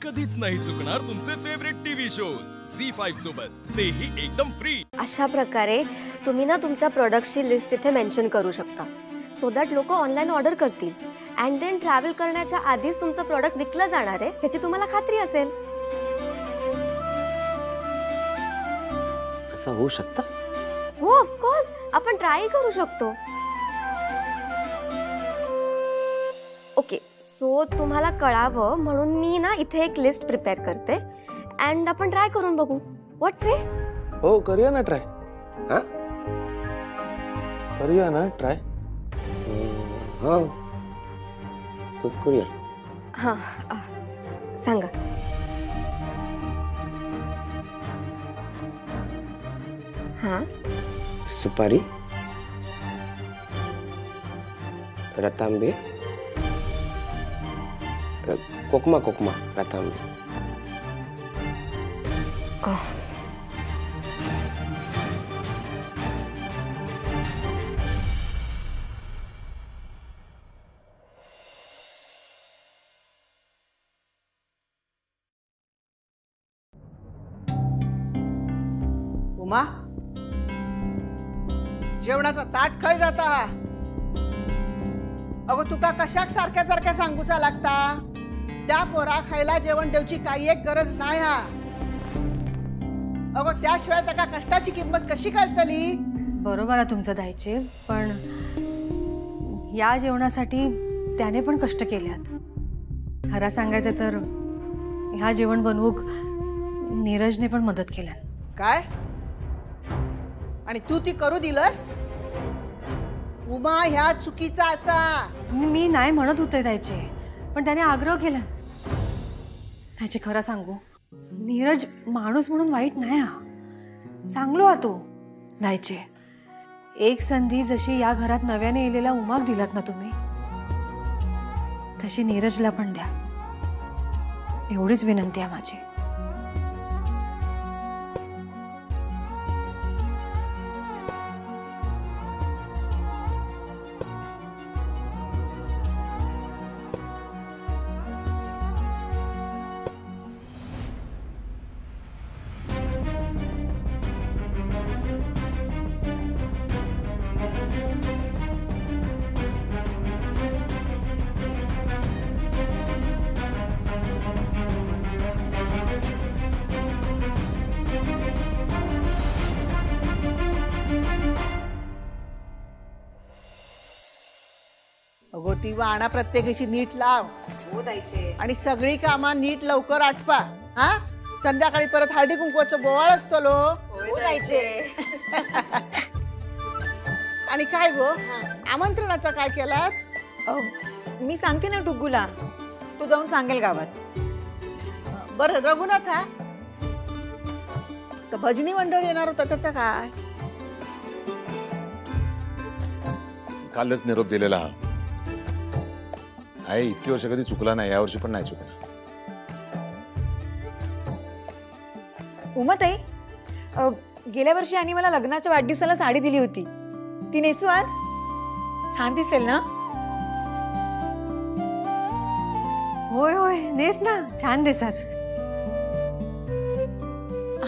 कधीच नाही चुकणार तुमचे फेवरेट टीव्ही शोज झी5 सोबत, तेही एकदम फ्री। अशा प्रकारे तुम्ही ना तुमच्या प्रोडक्टची लिस्ट इथे मेन्शन करू शकता, सो दॅट लोक ऑनलाईन ऑर्डर करतील अँड देन ट्रॅव्हल करण्याच्या आधीच तुमचं प्रोडक्ट विकलं जाणार आहे ह्याची तुम्हाला खात्री असेल। असं होऊ शकतं? हो, ऑफकोर्स आपण ट्राय करू शकतो। ओके, सो तुम्हाला कळावं म्हणून मी ना इथे एक लिस्ट प्रिपेअर करते अँड आपण ट्राय करून बघू। व्हॉट से? हो, करूया ना ट्राय। हा, करूया ना ट्राय। हो, करूया। हां, सांगा। हां, सुपारी, रतांबे, कोकमा कोकमा रतांबे। उमा, जेवणाचा ताट खय जाता? अगो तुका कशाक सारख्या सारख्या सांगूचा लागता? त्या पोरा खायला जेवण देवची काही एक गरज नाही हा। अगो त्याशिवाय त्याका कष्टाची किंमत कशी कळतली? बरोबर आहे तुमचं दायचे, पण या जेवणासाठी त्याने पण कष्ट केल्यात। खरं सांगायचं तर ह्या जेवण बनवूक नीरजने पण मदत केल्या। काय? आणि तू ती करू दिलस? उमा, ह्या चुकीचा असा। मी नाही म्हणत होते दायचे, पण त्याने आग्रह केला। त्याचे खरं सांगू, नीरज माणूस म्हणून वाईट नाही हा, चांगलो हा तो। दायचे, एक संधी जशी या घरात नव्याने येलेला उमाक दिलात ना तुम्ही, तशी नीरजला पण द्या, एवढीच विनंती आहे माझी। अगो ती वाणा प्रत्येकाची नीट लाव। हो दायचे। आणि सगळी कामा नीट लवकर आटपा। हा, संध्याकाळी परत हळदी कुंकवाचं बोवाळ असतो लो। हो दायचे। आणि काय गो, आमंत्रणाचा काय केलात? मी सांगते ना टुग्गूला, तू जाऊन सांगेल गावात। बरं रघुनाथ, हा तर भजनी मंडळ येणार होतं, त्याचं काय? कालच निरोप दिलेला हा आहे। इतकी वर्ष कधी चुकला नाही, यावर्षी पण नाही चुकला। उमाताई, गेल्या वर्षी आणि मला लग्नाच्या वाढदिवसाला साडी दिली होती, ती नेसू आज? छान दिसेल ना? होय होय, नेस ना, छान दिसत।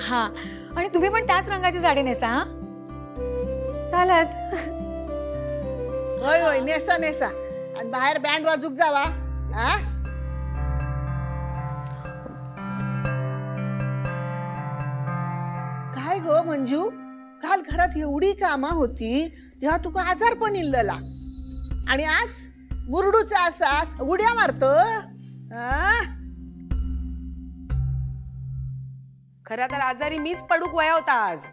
हा, आणि तुम्ही पण त्याच रंगाची साडी नेसा। हा चालत। होय होय, नेसा नेसा, आणि बाहेर बँड वाजूक जावा। हा, काय गो मंजू, काल घरात एवढी कामा होती तेव्हा तुका आजार पण इल्लला, आणि आज मुरडूचा असा उड्या मारतो। खरं तर आजारी मीच पडूक वया होता आज।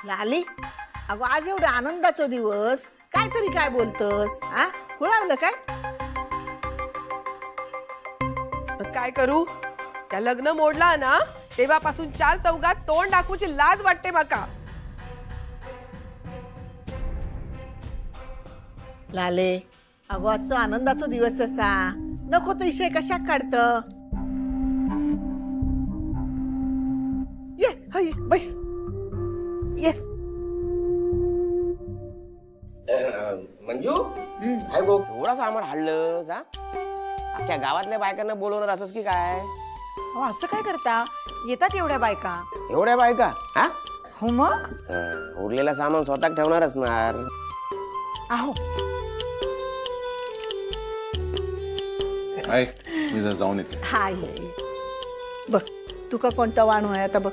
लाली, अगो आज एवढा आनंदाचा दिवस, काहीतरी काय बोलतस? हा, हुळावलं काय? काय करू, त्या लग्न मोडला ना तेव्हापासून चार चौघात तोंड दाखवूची लाज वाटते माका। लाले, अगो आजचा आनंदाचा दिवस असा, नको तो विषय कशाक काढत? ये हाय, बस ये। मंजू, काय गो एवढा सामान हाडलं? अख्ख्या गावातल्या बायकांना बोलवणार असंच की काय? अहो असं काय करता, येतात एवढ्या बायका. एवढ्या बायका? हा हो मग. उरलेलं सामान स्वतः ठेवणार असणार. अहो आहे मी जरा जाऊन येते. हाय बघ तुका कोणता वाण होय आता बघ.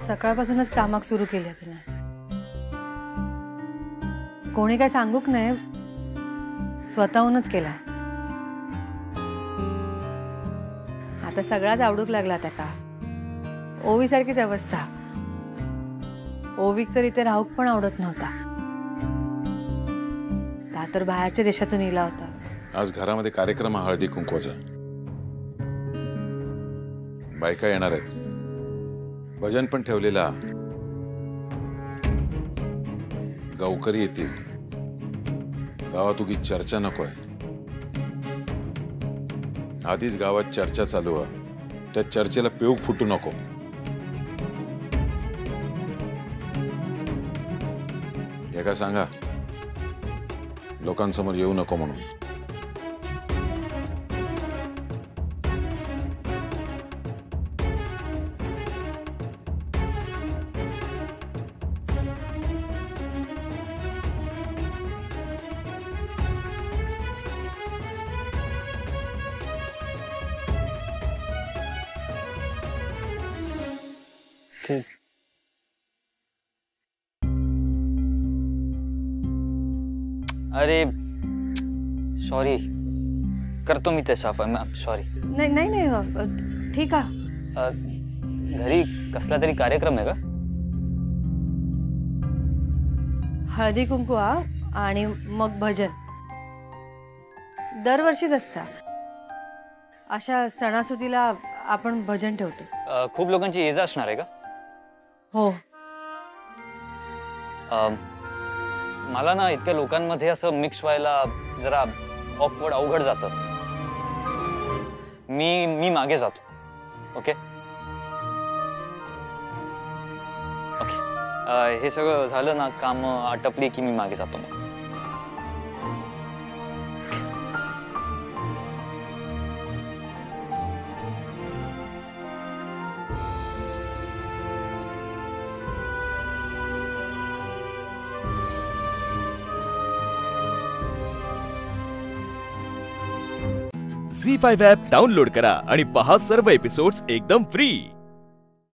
सकाळपासूनच कामाक सुरू केली तिने. कोणी काय सांगूक नाही, स्वतःहूनच केला. आता सगळाच आवडूक लागला त्याका. ओवी सारखीच अवस्था. ओवीक तर इथे राहूक पण आवडत नव्हता. का तर बाहेरच्या देशातून इला होता. आज घरामध्ये कार्यक्रम आहे हळदी कुंकवाचा. बायका येणार आहेत. भजन पण ठेवलेला. गावकरी येतील. गावात उगी चर्चा नकोय. आधीच गावात चर्चा चालू आहे. त्या चर्चेला पेऊक फुटू नको. एका सांगा लोकांसमोर येऊ नको म्हणून. अरे सॉरी, करतो मी ते साफ. सॉरी. नाही नाही नाही ठीक आहे. घरी कसला तरी कार्यक्रम आहे का? हळदी कुंकू आणि मग भजन. दरवर्षीच असतं. अशा सणासुदीला आपण भजन ठेवतो. खूप लोकांची ये जा असणार आहे का? हो. मला ना इतक्या लोकांमध्ये असं मिक्स व्हायला जरा ऑकवर्ड, अवघड जातं. मी मागे जातो. Okay okay. हे सगळं झालं ना, काम आटपली की मी मागे जातो मग. झी5 ॲप डाउनलोड करा आणि पहा सर्व एपिसोड्स एकदम फ्री.